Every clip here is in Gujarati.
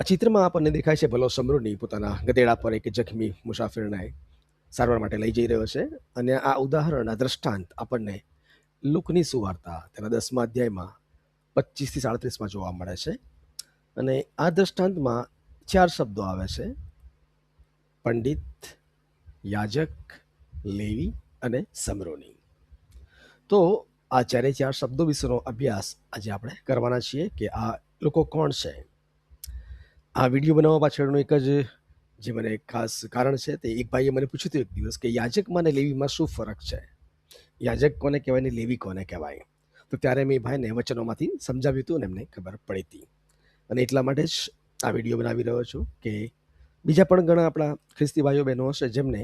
આ ચિત્રમાં આપણને દેખાય છે ભલો સમૃદ્ધિ પોતાના ગધેડા પર એક જખમી મુસાફિરને સારવાર માટે લઈ જઈ રહ્યો છે. અને આ ઉદાહરણ, આ દ્રષ્ટાંત આપણને લુકની સુવાર્તા તેના 10મા અધ્યાયમાં 25 થી 37માં જોવા મળે છે. અને આ દ્રષ્ટાંતમાં 4 શબ્દો આવે છે: પંડિત, યાજક, લેવી અને સમરોની. તો આ 4 શબ્દો વિશેનો અભ્યાસ આજે આપણે કરવાના છીએ કે આ લોકો કોણ છે. આ વિડીયો બનાવવા પાછળનું એક જ જે મને ખાસ કારણ છે તે એક ભાઈએ મને પૂછ્યું હતું એક દિવસ કે યાજકમાં અને લેવીમાં શું ફરક છે, યાજક કોને કહેવાય ને લેવી કોને કહેવાય. તો ત્યારે મેં ભાઈને વચનોમાંથી સમજાવ્યું હતું અને એમને ખબર પડી હતી. અને એટલા માટે જ આ વિડીયો બનાવી રહ્યો છું કે બીજા પણ ઘણા આપણા ખ્રિસ્તી ભાઈઓ બહેનો હશે જેમને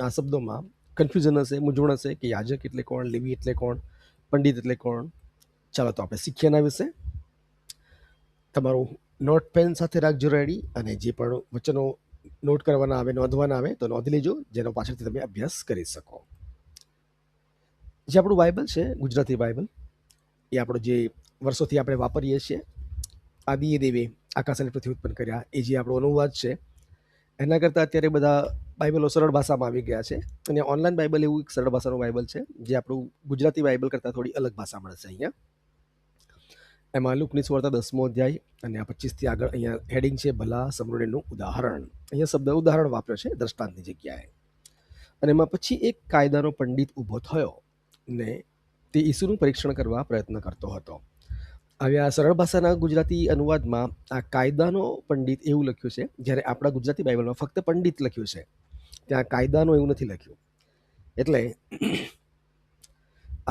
આ શબ્દોમાં કન્ફ્યુઝન હશે, મૂંઝવણ હશે કે યાજક એટલે કોણ, લેવી એટલે કોણ, પંડિત એટલે કોણ. ચાલો તો આપણે શીખીએ એના વિશે. તમારું નોટ પેન સાથે રાખજો રેડી, અને જે પણ વચનો નોટ કરવાના આવે, નોંધવાના આવે તો નોંધી લેજો, જેનો પાછળથી તમે અભ્યાસ કરી શકો. જે આપણું બાઇબલ છે, ગુજરાતી બાઇબલ, એ આપણો જે વર્ષોથી આપણે વાપરીએ છીએ, આદિએ દેવે આકાશ અને પૃથ્વી ઉત્પન્ન કર્યા, એ જે આપણો અનુવાદ છે, એના કરતાં અત્યારે બધા બાઇબલો સરળ ભાષામાં આવી ગયા છે. અને ઓનલાઈન બાઇબલ એવું એક સરળ ભાષાનું બાઇબલ છે જે આપણું ગુજરાતી બાઇબલ કરતાં થોડી અલગ ભાષા મળશે અહીંયા. એમાં લુકની સુવાર્તા 10મો અધ્યાય અને આ 25થી આગળ અહીંયા હેડિંગ છે ભલા સમૃદ્ધિનું ઉદાહરણ. અહીંયા શબ્દ ઉદાહરણ વાપર્યો છે દ્રષ્ટાંતની જગ્યાએ. અને એમાં પછી એક કાયદાનો પંડિત ઊભો થયો ને તે ઈસુનું પરીક્ષણ કરવા પ્રયત્ન કરતો હતો. હવે આ સરળ ભાષાના ગુજરાતી અનુવાદમાં આ કાયદાનો પંડિત એવું લખ્યું છે, જ્યારે આપણા ગુજરાતી બાઇબલમાં ફક્ત પંડિત લખ્યું છે, ત્યાં કાયદાનો એવું નથી લખ્યું. એટલે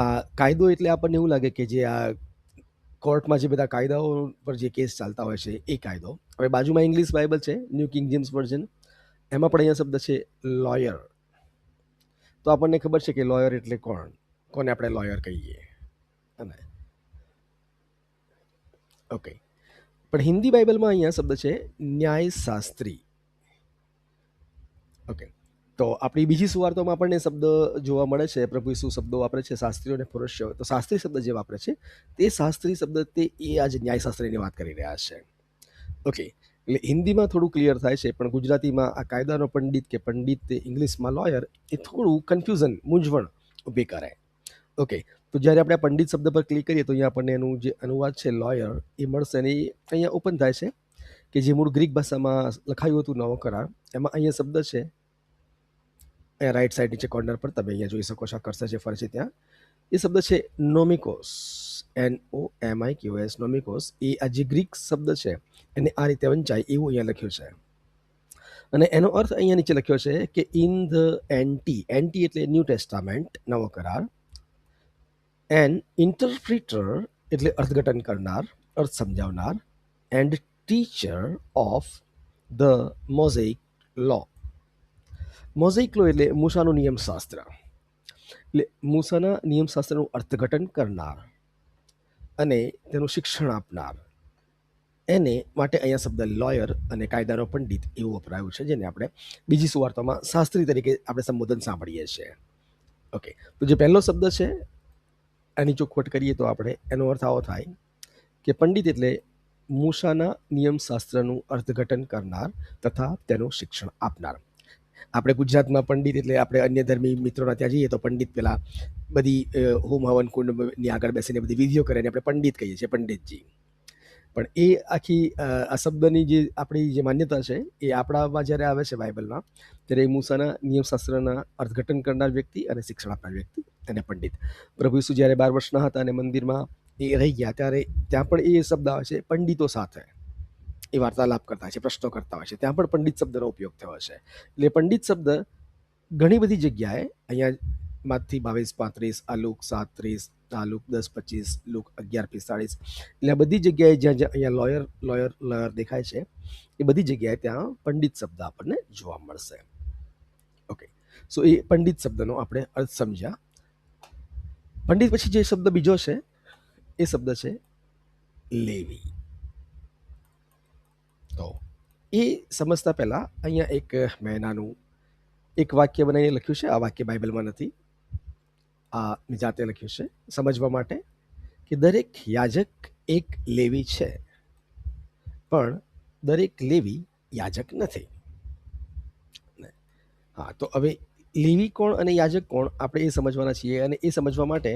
આ કાયદો એટલે આપણને એવું લાગે કે જે આ કોર્ટમાં જે બધા કાયદાઓ પર જે કેસ ચાલતા હોય છે એ કાયદો. હવે બાજુમાં ઇંગ્લિશ બાઇબલ છે, ન્યૂ કિંગ જેમ્સ વર્ઝન, એમાં પણ અહીંયા શબ્દ છે લોયર. તો આપણને ખબર છે કે લોયર એટલે કોણ, કોને આપણે લોયર કહીએ. અને ઓકે, પણ હિન્દી બાઇબલમાં અહીંયા શબ્દ છે ન્યાયશાસ્ત્રી. ઓકે, તો આપણી બીજી સુવાર્તામાં આપણને શબ્દ જોવા મળે છે, પ્રભુ ઈસુ શબ્દો વાપરે છે શાસ્ત્રીઓ અને પુરુષો. તો શાસ્ત્રી શબ્દ જે વાપરે છે તે શાસ્ત્રી શબ્દ તે એ આજે ન્યાયશાસ્ત્રીની વાત કરી રહ્યા છે. ઓકે, એટલે હિન્દીમાં થોડું ક્લિયર થાય છે, પણ ગુજરાતીમાં આ કાયદાનો પંડિત કે પંડિત, ઇંગ્લિશમાં લોયર, એ થોડું કન્ફ્યુઝન, મૂંઝવણ ઊભી કરે. ઓકે, તો જ્યારે આપણે પંડિત શબ્દ પર ક્લિક કરીએ તો અહીંયા આપણને એનું જે અનુવાદ છે લોયર એ મળશે. અને એ અહીંયા ઓપન થાય છે કે જે મૂળ ગ્રીક ભાષામાં લખાયું હતું નવો કરાર, એમાં અહીંયા શબ્દ છે, અહીંયા રાઈટ સાઈડ નીચે કોર્નર પર તમે અહીંયા જોઈ શકો છો, કર્સર જે ફરે છે ત્યાં, એ શબ્દ છે નોમિકોસ, NOMIKOS, નોમિકોસ. એ આ જે ગ્રીક શબ્દ છે એને આ રીતે વંચાય એવું અહીંયા લખ્યું છે. અને એનો અર્થ અહીંયા નીચે લખ્યો છે કે ઇન ધ એન્ટી એટલે ન્યૂ ટેસ્ટામેન્ટ, નવો કરાર, એન ઇન્ટરપ્રિટર એટલે અર્થઘટન કરનાર, અર્થ સમજાવનાર, and teacher of the Mosaic law. Mosaic law એટલે મૂસાનું નિયમશાસ્ત્ર, એટલે મૂસાના નિયમશાસ્ત્રનું અર્થઘટન કરનાર અને તેનું શિક્ષણ આપનાર, એને માટે અહીંયા શબ્દ લોયર અને કાયદાનો પંડિત એવું વપરાયું છે, જેને આપણે બીજી સુવાર્તામાં શાસ્ત્રી તરીકે આપણે સંબોધન સાંભળીએ છીએ. ઓકે, તો જે પહેલો શબ્દ છે એની ચોખવટ કરીએ તો આપણે એનો અર્થ આવો થાય કે પંડિત એટલે મૂસાના નિયમશાસ્ત્રનું અર્થઘટન કરનાર તથા તેનું શિક્ષણ આપનાર. આપણે ગુજરાતમાં પંડિત એટલે આપણે અન્ય ધર્મી મિત્રોના ત્યાં જઈએ તો પંડિત પેલા બધી હોમ હવન કુંડની આગળ બેસીને બધી વિધિઓ કરે આપણે પંડિત કહીએ છીએ, પંડિતજી. પણ એ આખી આ શબ્દની જે આપણી જે માન્યતા છે એ આપણામાં જ્યારે આવે છે બાઇબલમાં, ત્યારે મૂસાના નિયમશાસ્ત્રના અર્થઘટન કરનાર વ્યક્તિ અને શિક્ષણ આપનાર વ્યક્તિ અને પંડિત. પ્રભુ ઈસુ જ્યારે 12 વર્ષના હતા અને મંદિરમાં એ રહી ગયા, ત્યારે ત્યાં પણ એ શબ્દ આવે છે પંડિતો સાથે એ વાર્તાલાપ કરતા હોય છે, પ્રશ્નો કરતા હોય છે, ત્યાં પણ પંડિત શબ્દનો ઉપયોગ થયો છે. એટલે પંડિત શબ્દ ઘણી બધી જગ્યાએ અહીંયા માંથી 22:35, આ લુક 7:30, આ લુક 10:25, લુક 11:45, એટલે આ બધી જગ્યાએ જ્યાં જ્યાં અહીંયા લોયર દેખાય છે એ બધી જગ્યાએ ત્યાં પંડિત શબ્દ આપણને જોવા મળશે. ઓકે, સો એ પંડિત શબ્દનો આપણે અર્થ સમજ્યા. પંડિત પછી જે શબ્દ બીજો છે એ શબ્દ છે લેવી. તો એ સમજતા પહેલાં અહીંયા એક મેં નાનું એક વાક્ય બનાવીને લખ્યું છે. આ વાક્ય બાઇબલમાં નથી, આ મેં જાતે લખ્યું છે સમજવા માટે કે દરેક યાજક એક લેવી છે, પણ દરેક લેવી યાજક નથી. હા, તો હવે લેવી કોણ અને યાજક કોણ આપણે એ સમજવાના છીએ, અને એ સમજવા માટે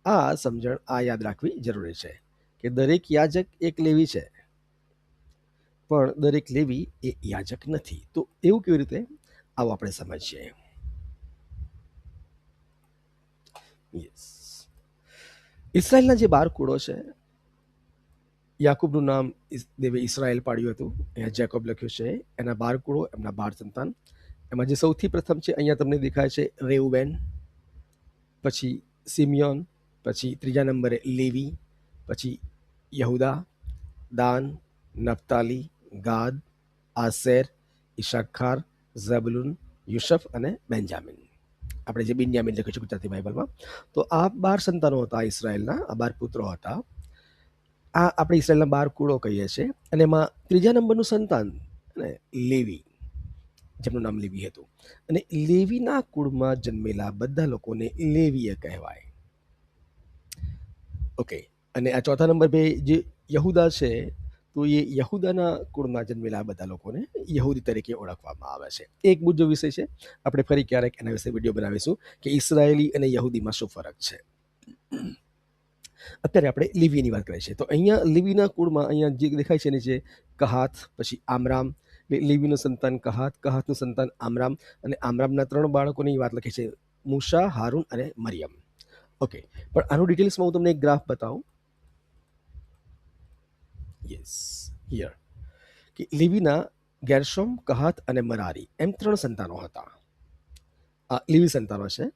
આ સમજણ યાદ રાખવી જરૂરી છે કે દરેક યાજક એક લેવી છે, પણ દરેક લેવી એ યાજક નથી. તો એવું કેવી રીતે, આવો આપણે સમજીએ. યસ, ઇસરાયલના જે 12 કુળો છે, યાકૂબનું નામ દેવે ઇસરાયલ પાડ્યું હતું. અહીંયા જેકોબ લખ્યું છે. એના 12 કુળો, એમના 12 સંતાન. એમાં જે સૌથી પ્રથમ છે અહીંયા તમને દેખાય છે રેઉબેન, પછી સિમિયોન, પછી ત્રીજા નંબરે લેવી, પછી યહુદા, દાન, નફતાલી, ગાદ, આસેર, ઇશાખાર, ઝબુલુન, યુસફ અને બેન્જામિન. આપણે જે બિન્યામિન લખ્યું છે ગુજરાતી બાઇબલમાં. તો આ 12 સંતાનો હતા ઇસરાયલના, આ 12 પુત્રો હતા. આ આપણે ઇસરાયલના 12 કુળો કહીએ છીએ. અને એમાં ત્રીજા નંબરનું સંતાન ને લેવી, જેમનું નામ લેવી હતું. અને લેવીના કુળમાં જન્મેલા બધા લોકોને લેવીય કહેવાય. ઓકે, અને આ ચોથા નંબર બે જે યહુદા છે, તો એ યહુદાના કુળમાં જન્મેલા બધા લોકોને યહૂદી તરીકે ઓળખવામાં આવે છે. એક મુદ્દો વિષય છે, આપણે ફરી ક્યારેક એના વિશે વિડીયો બનાવીશું કે ઇસરાયેલી અને યહૂદીમાં શું ફરક છે. અત્યારે આપણે લેવીની વાત કરીએ છીએ. તો અહીંયા લેવીના કુળમાં અહીંયા જે દેખાય છે નીચે કહાત, પછી આમરામ. લેવીનું સંતાન કહાત, કહાતનું સંતાન આમરામ, અને આમરામના 3 બાળકોની વાત લખી છે, મૂસા, હારૂન અને મરિયમ. ઓકે, પણ આનું ડિટેલ્સમાં હું તમને એક ગ્રાફ બતાવું. યસ, હિયર કે લેવીના ગેરશોમ, કહાત અને મરારી એમ 3 સંતાનો હતા. આ લેવી સંતાનો છે.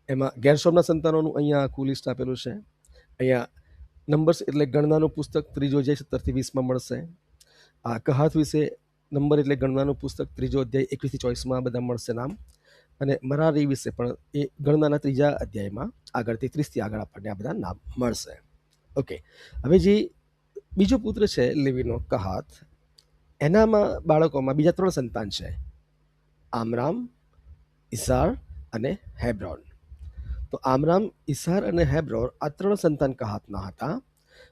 એમાં ગેરશોમના સંતાનોનું અહીંયા આખું લિસ્ટ આપેલું છે. અહીંયા નંબર્સ એટલે ગણનાનું પુસ્તક 3 અધ્યાય 17-20 મળશે. આ કહાત વિશે નંબર એટલે ગણનાનું પુસ્તક 3 અધ્યાય 21-24 બધા મળશે નામ. અને મરારી વિશે પણ એ ગણનાના 3 અધ્યાયમાં આગળ 33 આગળ આપણને આ બધા નામ મળશે. ઓકે, હવે જે બીજો પુત્ર છે લેવીનો કહાત, એનામાં બાળકોમાં બીજા 3 સંતાન છે, આમરામ, ઇસાર અને હેબ્રોન. તો આમરામ, ઇસાર અને હેબ્રોન આ 3 સંતાન કહાતના હતા.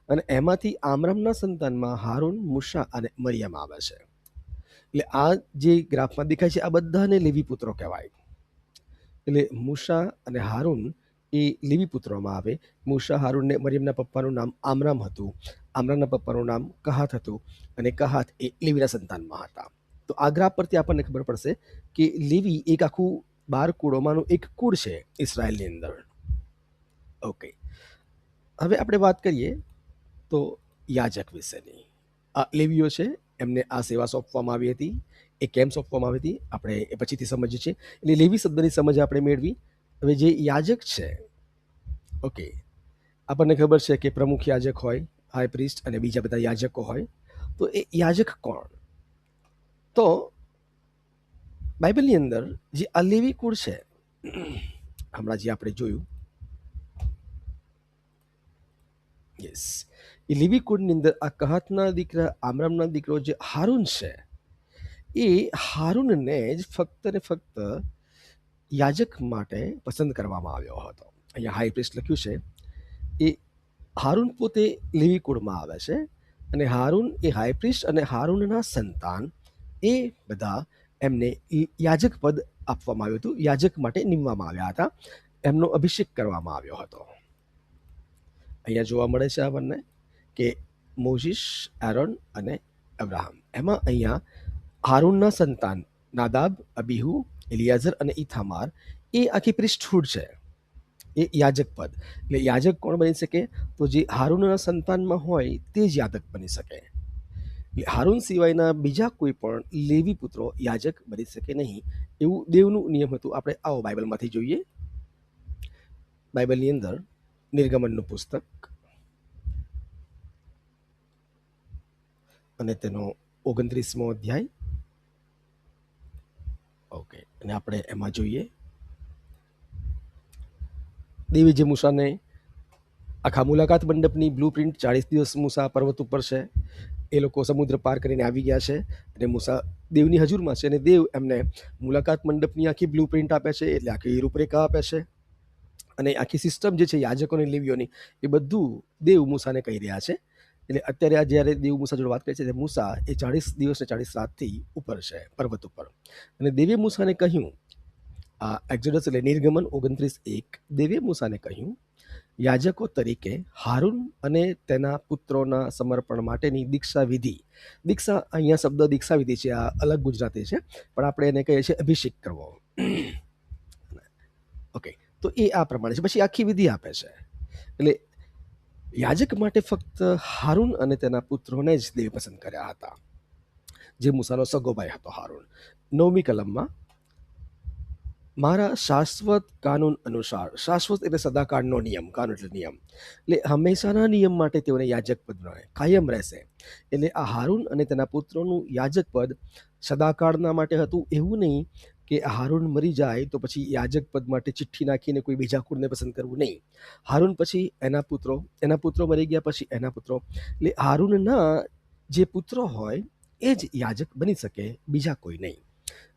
અને એમાંથી આમરામના સંતાનમાં હારૂન, મૂસા અને મરિયમ આવે છે. એટલે આ જે ગ્રાફમાં દેખાય છે આ બધાને લેવી પુત્રો કહેવાય. એટલે મૂસા અને હારૂન એ લેવી પુત્રોમાં આવે. મૂસા, હારૂન ને મરિયમના પપ્પાનું નામ આમરામ હતું, આમરામના પપ્પાનું નામ કહાત હતું, અને કહાત એ લેવીના સંતાનમાં હતા. તો આ ગ્રાફ પરથી આપણને ખબર પડશે કે લેવી એક આખું 12 કુળોમાંનું એક કુળ છે ઇસરાયલની અંદર. ઓકે, હવે આપણે વાત કરીએ તો યાજક વિશેની. આ લેવીઓ છે, એમને આ સેવા સોંપવામાં આવી હતી. એ કેમ સોંપવામાં આવી હતી આપણે એ પછીથી સમજીએ છીએ. એટલે લેવી શબ્દની સમજ આપણે મેળવી. હવે જે યાજક છે, ઓકે, આપણને ખબર છે કે પ્રમુખ યાજક હોય, હાઈ પ્રિસ્ટ, અને બીજા બધા યાજકો હોય. તો એ યાજક કોણ? તો બાઇબલની અંદર જે આ લેવી કુળ છે, હમણાં જે આપણે જોયું, યસ, એ લેવી કુળની અંદર આ કહાતના દીકરા આમરામના દીકરો જે હારૂન છે, એ હારૂનને જ ફક્ત ને ફક્ત યાજક માટે પસંદ કરવામાં આવ્યો હતો. અહીંયા હાઈ પ્રિસ્ટ લખ્યું છે. એ હારૂન પોતે લેવી કુળમાં આવે છે, અને હારૂન એ હાઈ પ્રિસ્ટ અને હારૂનના સંતાન એ બધા એમને યાજક પદ આપવામાં આવ્યું હતું, યાજક માટે નીમવામાં આવ્યા હતા, એમનો અભિષેક કરવામાં આવ્યો હતો. અહીંયા જોવા મળે છે આપણને કે મોઝીસ, એરોન અને અબ્રાહમ. એમાં અહીંયા હારૂનના સંતાન નાદાબ, અબીહુ, એલિયાઝર અને ઇથામાર એ આખી પ્રિસ્ટહુડ છે, એ યાજક પદ. એટલે યાજક કોણ બની શકે? તો જે હારૂનના સંતાનમાં હોય તે જ યાજક બની શકે. એટલે હારૂન સિવાયના બીજા કોઈ પણ લેવી પુત્રો યાજક બની શકે નહીં, એવું દેવનું નિયમ હતું. આપણે આવો બાઇબલમાંથી જોઈએ. બાઇબલની અંદર નિર્ગમનનું પુસ્તક અને તેનો 29મો અધ્યાય. ઓકે, અને આપણે એમાં જોઈએ દેવી જે મૂસાને આખા મુલાકાત મંડપની બ્લુ પ્રિન્ટ 40 દિવસ મૂસા પર્વત ઉપર છે, એ લોકો સમુદ્ર પાર કરીને આવી ગયા છે, અને મૂસા દેવની હજુરમાં છે, અને દેવ એમને મુલાકાત મંડપની આખી બ્લુ પ્રિન્ટ આપે છે, એટલે આખી રૂપરેખા આપે છે, અને આખી સિસ્ટમ જે છે યાજકોની લેવીઓની, એ બધું દેવ મૂસાને કહી રહ્યા છે. એટલે અત્યારે આ જ્યારે દેવ મૂસા જોડે વાત કરે છે, મૂસા એ 40 દિવસ ને 40 રાતથી ઉપર છે પર્વત ઉપર, અને દેવે મૂસાને કહ્યું, આ એક્ઝોડસ એટલે નિર્ગમન 29:1, દેવે મૂસાને કહ્યું, યાજકો તરીકે હારૂન અને તેના પુત્રોના સમર્પણ માટેની દીક્ષા વિધિ. દીક્ષા, અહીંયા શબ્દ દીક્ષા વિધિ છે, આ અલગ ગુજરાતી છે, પણ આપણે એને કહીએ છીએ અભિષેક કરવો. ઓકે, તો એ આ પ્રમાણે છે. પછી આખી વિધિ આપે છે. એટલે યાજક માટે ફક્ત હારૂન અને તેના પુત્રોને જ દેવે પસંદ કર્યા હતા, જે મૂસાનો સગો ભાઈ હતો હારૂન. 9મી કલમમાં, મારા શાશ્વત કાનૂન અનુસાર, શાશ્વત એટલે સદાકાળનો નિયમ, કાનૂન એટલે નિયમ, એટલે હંમેશાના નિયમ માટે તેઓને યાજક પદ કાયમ રહેશે. એટલે આ હારૂન અને તેના પુત્રોનું યાજક પદ સદાકાળના માટે હતું. એવું નહીં કે હારૂન મરી જાય તો પછી યાજક પદ માટે ચિઠ્ઠી નાખીને કોઈ બીજા કુળને પસંદ કરવું, નહીં. હારૂન પછી એના પુત્રો મરી ગયા પછી એના પુત્રો, એટલે હારૂનના જે પુત્રો હોય એ જ યાજક બની શકે, બીજા કોઈ નહીં.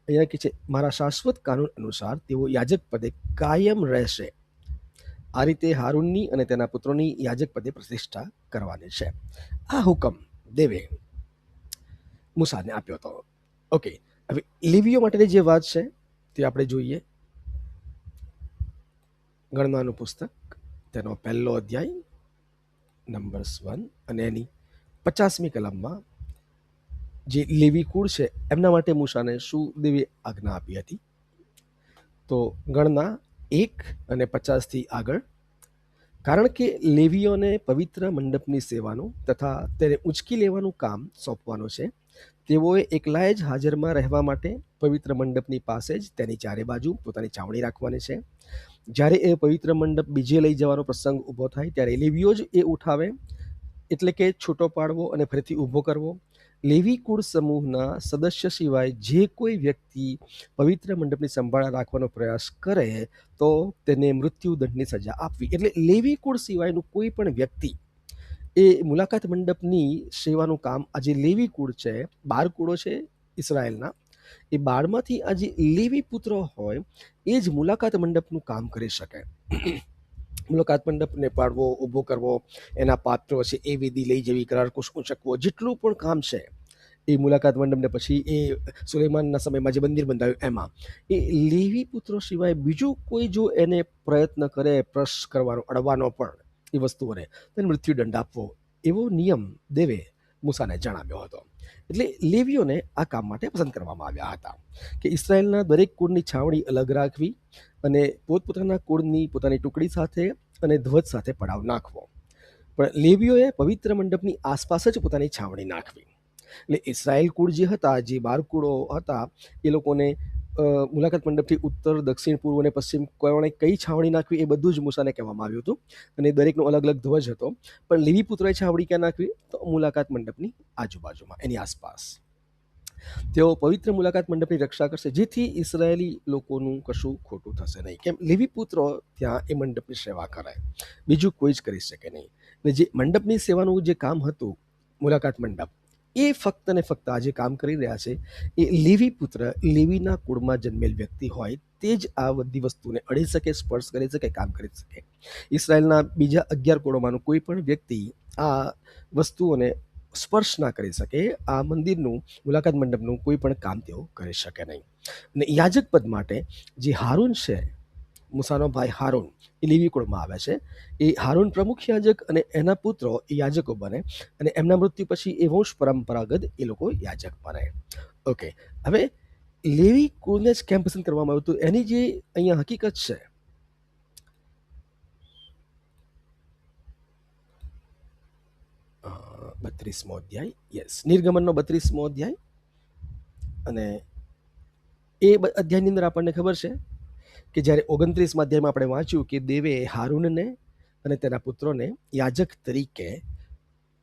અહીંયા કે છે, મારા શાશ્વત કાનૂન અનુસાર તેઓ યાજક પદે કાયમ રહેશે. આ રીતે હારૂનની અને તેના પુત્રોની યાજક પદે પ્રતિષ્ઠા કરવાની છે. આ હુકમ દેવે મૂસાને આપ્યો હતો. ઓકે, હવે લેવીઓ માટેની જે વાત છે તે આપણે જોઈએ. ગણનાનું પુસ્તક, તેનો 1લો અધ્યાય, નંબર્સ 1, અને એની 50મી કલમમાં જે લેવી કુળ છે એમના માટે મૂસાને શું દેવે આજ્ઞા આપી હતી. તો ગણના 1 અને 50થી આગળ, કારણ કે લેવીઓને પવિત્ર મંડપની સેવાનું તથા તેને ઉંચકી લેવાનું કામ સોંપવાનું છે, તેઓએ એકલાએ જ હાજરમાં રહેવા માટે પવિત્ર મંડપની પાસે જ તેની ચારે બાજુ પોતાની છાવણી રાખવાની છે. જ્યારે એ પવિત્ર મંડપ બીજે લઈ જવાનો પ્રસંગ ઊભો થાય ત્યારે લેવીઓ જ એ ઉઠાવે, એટલે કે છૂટો પાડવો અને ફરીથી ઊભો કરવો. લેવી કુળ સમૂહના સદસ્ય સિવાય જે કોઈ વ્યક્તિ પવિત્ર મંડપની સંભાળ રાખવાનો પ્રયાસ કરે તો તેને મૃત્યુદંડની સજા આપવી. એટલે લેવી કુળ સિવાયનું કોઈ પણ વ્યક્તિ એ મુલાકાત મંડપની સેવાનું કામ, આ જે લેવી કુળ છે, 12 કુળો છે ઇસરાયેલના, એ 12માંથી આ જે લેવી પુત્રો હોય એ જ મુલાકાત મંડપનું કામ કરી શકે. મુલાકાત મંડપને પાડવો, ઊભો કરવો, એના પાત્રો છે એ વિધિ લઈ જવી, કરાર ઉંચકવો, જેટલું પણ કામ છે એ મુલાકાત મંડપને પછી એ સુલેમાનના સમયમાં જે મંદિર બંધાયું એમાં એ લેવી પુત્રો સિવાય બીજું કોઈ જો એને પ્રયત્ન કરે પ્રશ કરવાનો, અડવાનો પણ એ વસ્તુઓને, તેને મૃત્યુદંડ આપવો, એવો નિયમ દેવે મૂસાને જણાવ્યો હતો. એટલે લેવીઓને આ કામ માટે પસંદ કરવામાં આવ્યા હતા કે ઇસરાયેલના દરેક કુળની છાવણી અલગ રાખવી અને પોતપોતાના કુળની પોતાની ટુકડી સાથે અને ધ્વજ સાથે પડાવ નાખવો. પણ લેવીઓએ પવિત્ર મંડપની આસપાસ જ પોતાની છાવણી નાખવી. એટલે ઇસરાયેલ કુળ જે હતા, જે 12 કુળો હતા, એ લોકોને મુલાકાત મંડપથી ઉત્તર, દક્ષિણ, પૂર્વ અને પશ્ચિમ કોણે કઈ છાવણી નાખવી એ બધું જ મૂસાને કહેવામાં આવ્યું હતું, અને દરેકનો અલગ અલગ ધ્વજ હતો. પણ લેવી પુત્રોએ છાવણી ક્યાં નાખવી? તો મુલાકાત મંડપની આજુબાજુમાં, એની આસપાસ. તેઓ પવિત્ર મુલાકાત મંડપની રક્ષા કરશે, જેથી ઇસરાયેલી લોકોનું કશું ખોટું થશે નહીં. કેમ? લેવી પુત્રો ત્યાં એ મંડપની સેવા કરે, બીજું કોઈ જ કરી શકે નહીં. અને જે મંડપની સેવાનું જે કામ હતું, મુલાકાત મંડપ, એ ફક્ત ને ફક્ત આજે કામ કરી રહ્યા છે એ લેવી પુત્ર, લેવીના કુળમાં જન્મેલ વ્યક્તિ હોય તે જ આ બધી વસ્તુને અડી શકે, સ્પર્શ કરી શકે, કામ કરી શકે. ઇસરાયેલના બીજા 11 કુળોમાંનું કોઈ પણ વ્યક્તિ આ વસ્તુઓને સ્પર્શ ના કરી શકે. આ મંદિરનું, મુલાકાત મંડપનું કોઈ પણ કામ તેઓ કરી શકે નહીં. અને યાજક પદ માટે જે હારૂન છે, મૂસાનો ભાઈ હારૂન, એ લેવી કુળમાં આવે છે. એ હારૂન પ્રમુખ યાજક અને એના પુત્રો એ યાજકો બને, અને એમના મૃત્યુ પછી એ વંશ પરંપરાગત એ લોકો યાજક બને. ઓકે, હવે લેવી કુળને જ કેમ પસંદ કરવામાં આવ્યું હતું એની જે અહીંયા હકીકત છે, અ, 32મો અધ્યાય, યસ, નિર્ગમનનો 32મો અધ્યાય, અને એ અધ્યાયની અંદર આપણને ખબર છે કે જ્યારે 29મા અધ્યાયમાં આપણે વાંચ્યું કે દેવે હારૂનને અને તેના પુત્રોને યાજક તરીકે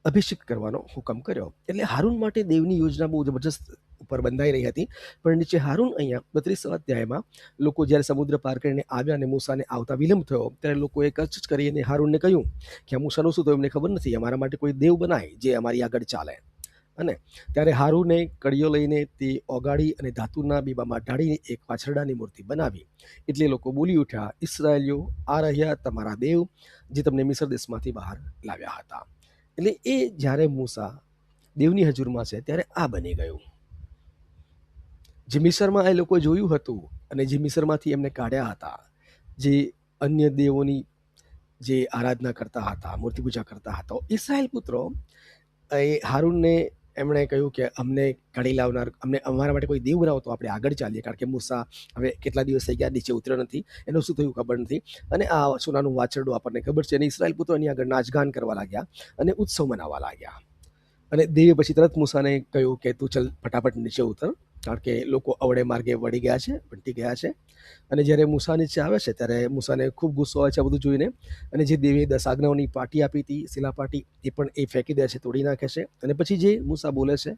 અભિષેક કરવાનો હુકમ કર્યો. એટલે હારૂન માટે દેવની યોજના બહુ જબરજસ્ત ઉપર બંધાઈ રહી હતી. પણ નીચે હારૂન, અહીંયા 32મા અધ્યાયમાં લોકો જ્યારે સમુદ્ર પાર કરીને આવ્યા અને મૂસાને આવતા વિલંબ થયો ત્યારે લોકોએ કચ કરીને હારૂનને કહ્યું કે આ મૂસાનું શું થયું, અમને ખબર નથી, અમારા માટે કોઈ દેવ બનાય જે અમારી આગળ ચાલે. અને ત્યારે હારૂને કડીઓ લઈને તે ઓગાળી અને ધાતુના બીબામાં ઢાળીને એક વાછરડાની મૂર્તિ બનાવી. એટલે લોકો બોલી ઉઠ્યા, ઇસરાયેલીઓ, આ રહ્યા તમારા દેવ જે તમને મિસ્ર દેશમાંથી બહાર લાવ્યા હતા. એટલે એ જ્યારે મૂસા દેવની હજુરમાં છે ત્યારે આ બની ગયું. જે મિસરમાં એ લોકો જોયું હતું અને જે મિસરમાંથી એમને કાઢ્યા હતા, જે અન્ય દેવોની જે આરાધના કરતા હતા, મૂર્તિ પૂજા કરતા હતા, ઇસ્રાયેલ પુત્રો એ હારૂનને એમણે કહ્યું કે અમને કાઢી લાવનાર, અમને અમારા માટે કોઈ દેવ બનાવો તો આપણે આગળ ચાલીએ, કારણ કે મૂસા હવે કેટલા દિવસ થઈ ગયા નીચે ઉતર્યો નથી, એનું શું થયું ખબર નથી. અને આ સોનાનું વાછરડું આપણને ખબર છે. અને ઇસ્રાયેલ પુત્રો એની આગળ નાચગાન કરવા લાગ્યા અને ઉત્સવ મનાવવા લાગ્યા. અને દેવે પછી તરત મૂસાને કહ્યું કે તું ચલ ફટાફટ નીચે ઉતર, કારણ કે લોકો અવળે માર્ગે વળી ગયા છે, ભટકી ગયા છે. અને જ્યારે મૂસા નીચે આવે છે ત્યારે મૂસાને ખૂબ ગુસ્સો આવે છે આ બધું જોઈને. અને જે દેવે 10 આજ્ઞાઓની પાટી આપી હતી, શિલાપાટી, એ પણ એ ફેંકી દે છે, તોડી નાખે છે. અને પછી જે મૂસા બોલે છે,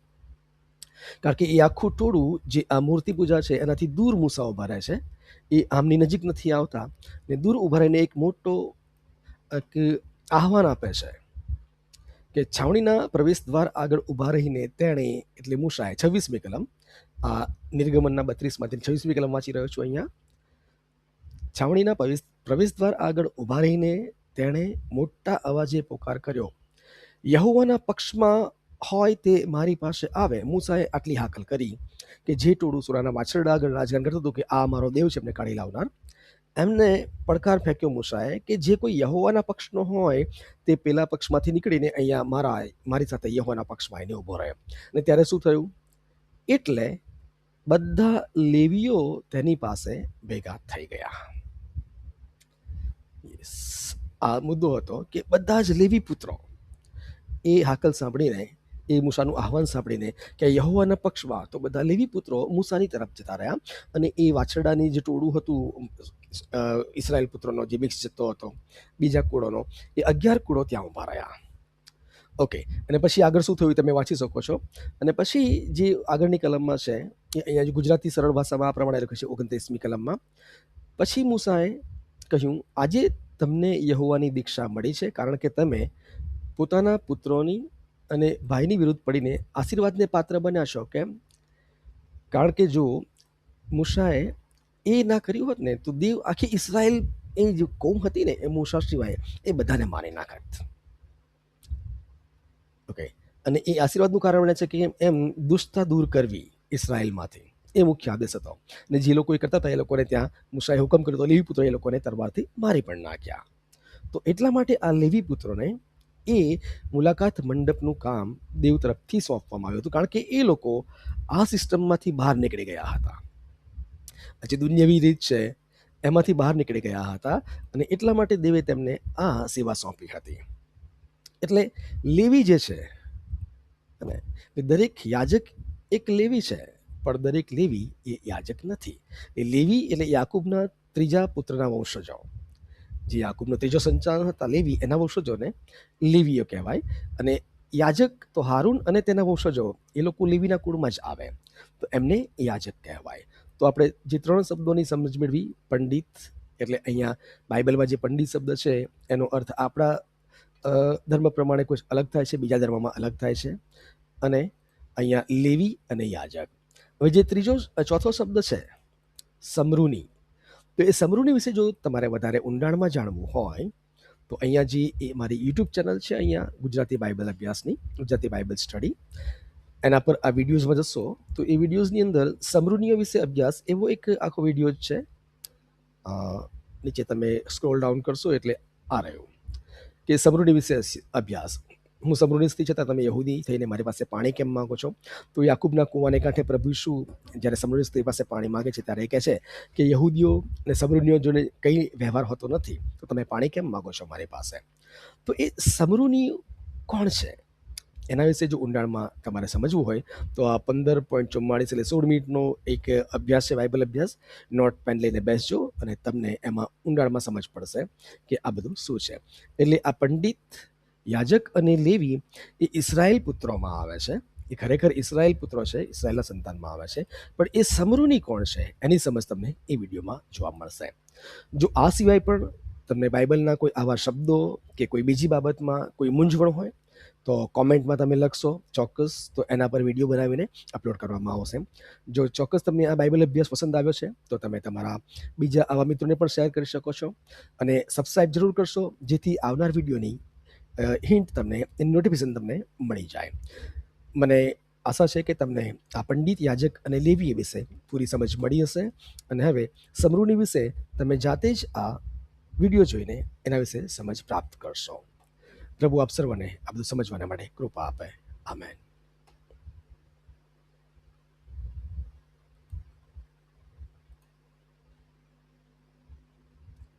કારણ કે એ આખું ટોળું જે આ મૂર્તિ પૂજા છે એનાથી દૂર મૂસા ઊભા રહે છે, એ આમની નજીક નથી આવતા, ને દૂર ઊભા રહીને એક મોટો એક આહવાન આપે છે કે છાવણીના પ્રવેશ દ્વાર આગળ ઊભા રહીને તેણે, એટલે મૂસાએ 26મી કલમ, આ નિર્ગમનના 32માંથી 26મી કલમ વાંચી રહ્યો છું અહીંયા. છાવણીના પ્રવેશ દ્વાર આગળ ઊભા રહીને તેણે મોટા અવાજે પોકાર કર્યો, યહોવાના પક્ષમાં હોય તે મારી પાસે આવે. મૂસાએ આટલી હાકલ કરી કે જે ટોળું સોનાના વાછરડા આગળ રાજગાન કરતું હતું કે આ મારો દેવ છે એમને કાઢી લાવનાર, એમને પડકાર ફેંક્યો મૂસાએ કે જે કોઈ યહોવાના પક્ષનો હોય તે પેલા પક્ષમાંથી નીકળીને અહીંયા મારી સાથે યહોવાના પક્ષમાં આવીને ઊભો રહે. અને ત્યારે શું થયું? એટલે બધા લેવીઓ તેની પાસે ભેગા થઈ ગયા. આ મુદ્દો હતો કે બધા જ લેવી પુત્રો એ હાકલ સાંભળીને, એ મૂસાનું આહવાન સાંભળીને કે યહોવાના પક્ષમાં, તો બધા લેવી પુત્રો મૂસાની તરફ જતા રહ્યા. અને એ વાછરડાની જે ટોળું હતું ઇસ્રાયેલ પુત્રોનો, જે મિક્સ જતો હતો બીજા કુળોનો, એ 11 કુળો ત્યાં ઊભા રહ્યા. ઓકે. અને પછી આગળ શું થયું તમે વાંચી શકો છો. અને પછી જે આગળની કલમમાં છે એ અહીંયા ગુજરાતી સરળ ભાષામાં આ પ્રમાણે લખ્યું છે 29મી કલમમાં. પછી મૂસાએ કહ્યું, આજે તમને યહોવાની દીક્ષા મળી છે, કારણ કે તમે પોતાના પુત્રોની અને ભાઈની વિરુદ્ધ પડીને આશીર્વાદને પાત્ર બન્યા છો. કેમ? કારણ કે જો મૂસાએ એ ના કર્યું હોત ને તો દેવ આખી ઇસ્રાયેલ, એ જે કોમ હતી ને એ મૂસા સિવાય એ બધાને મારી નાખત. ઓકે. અને એ આશીર્વાદનું કારણ બને છે કે એમ દુષ્ટતા દૂર કરવી ઇસ્રાયેલમાંથી, એ મુખ્ય આદેશ હતો. અને જે લોકો એ કરતા હતા એ લોકોને ત્યાં મૂસાએ હુકમ કર્યો તો લેવી પુત્રો એ લોકોને તરવારથી મારી પણ નાખ્યા. તો એટલા માટે આ લેવી પુત્રોને એ મુલાકાત મંડપનું કામ દેવ તરફથી સોંપવામાં આવ્યું હતું, કારણ કે એ લોકો આ સિસ્ટમમાંથી બહાર નીકળી ગયા હતા, જે દુનિયાવી રીત છે એમાંથી બહાર નીકળી ગયા હતા. અને એટલા માટે દેવે તેમને આ સેવા સોંપી હતી. એટલે લેવી જે છે, અને દરેક યાજક એક લેવી છે, પણ દરેક લેવી એ યાજક નથી. એ લેવી એટલે યાકૂબના ત્રીજા પુત્રના વંશજો, જે યાકૂબનો ત્રીજો સંતાન હતા લેવી, એના વંશજોને લેવીઓ કહેવાય. અને યાજક તો હારૂન અને તેના વંશજો, એ લોકો લેવીના કુળમાં જ આવે, તો એમને યાજક કહેવાય. તો આપણે જે 3 શબ્દોની સમજ મેળવી, પંડિત એટલે અહીંયા બાઇબલમાં જે પંડિત શબ્દ છે એનો અર્થ આપણા ધર્મ પ્રમાણે કોઈ અલગ થાય છે, બીજા ધર્મમાં અલગ થાય છે. અને અહીંયા લેવી અને યાજક. હવે જે ચોથો શબ્દ છે સમરૂની, તો એ સમરૂની વિશે જો તમારે વધારે ઊંડાણમાં જાણવું હોય તો અહીંયા જે એ મારી યુટ્યુબ ચેનલ છે, અહીંયા ગુજરાતી બાઇબલ અભ્યાસની, ગુજરાતી બાઇબલ સ્ટડી, એના પર આ વિડીયોઝમાં જશો તો એ વિડીયોઝની અંદર સમરૂનીઓ વિશે અભ્યાસ એવો એક આખો વિડીયો જ છે. નીચે તમે સ્ક્રોલ ડાઉન કરશો એટલે આ રહ્યું કે સમરૂની વિશે અભ્યાસ. હું સમરૂનીથી છતાં તમે યહૂદી થઈને મારી પાસે પાણી કેમ માગો છો? તો યાકૂબના કૂવાને કાંઠે પ્રભુ શું જ્યારે સમરૂની સ્ત્રી પાસે પાણી માગે છે ત્યારે એ કહે છે કે યહૂદીઓ અને સમરૂનીઓ જોડે કંઈ વ્યવહાર હોતો નથી, તો તમે પાણી કેમ માગો છો મારી પાસે? તો એ સમરૂની કોણ છે એના વિશે જો ઊંડાણમાં તમારે સમજવું હોય તો આ 15.44 એટલે 16 મિનિટનો એક અભ્યાસ છે, બાઇબલ અભ્યાસ. નોટ પેન લઈને બેસજો અને તમને એમાં ઊંડાણમાં સમજ પડશે કે આ બધું શું છે. એટલે આ પંડિત, યાજક અને લેવી એ ઇસ્રાયેલ પુત્રોમાં આવે છે, એ ખરેખર ઇસ્રાયેલ પુત્રો છે, ઇસ્રાયેલના સંતાનમાં આવે છે. પણ એ સમરૂની કોણ છે એની સમજ તમને એ વિડીયોમાં જોવા મળશે. જો આ સિવાય પણ તમને બાઇબલના કોઈ આવા શબ્દો કે કોઈ બીજી બાબતમાં કોઈ મૂંઝવણ હોય તો કોમેન્ટમાં તમે લખશો ચોક્કસ, તો એના પર વિડીયો બનાવીને અપલોડ કરવામાં આવશે. જો ચોક્કસ તમને આ બાઇબલ અભ્યાસ પસંદ આવ્યો છે તો તમે તમારા બીજા આવા મિત્રોને પણ શેર કરી શકો છો અને સબસ્ક્રાઈબ જરૂર કરશો, જેથી આવનાર વિડીયોની હિન્ટ તમને, નોટિફિકેશન તમને મળી જાય. મને આશા છે કે તમને આ પંડિત, યાજક અને લેવીય વિશે પૂરી સમજ મળી હશે, અને હવે સમરૂની વિશે તમે જાતે જ આ વિડીયો જોઈને એના વિશે સમજ પ્રાપ્ત કરશો. પ્રભુ આપ સર્વને આ બધું સમજવાના માટે કૃપા આપે. આમેન.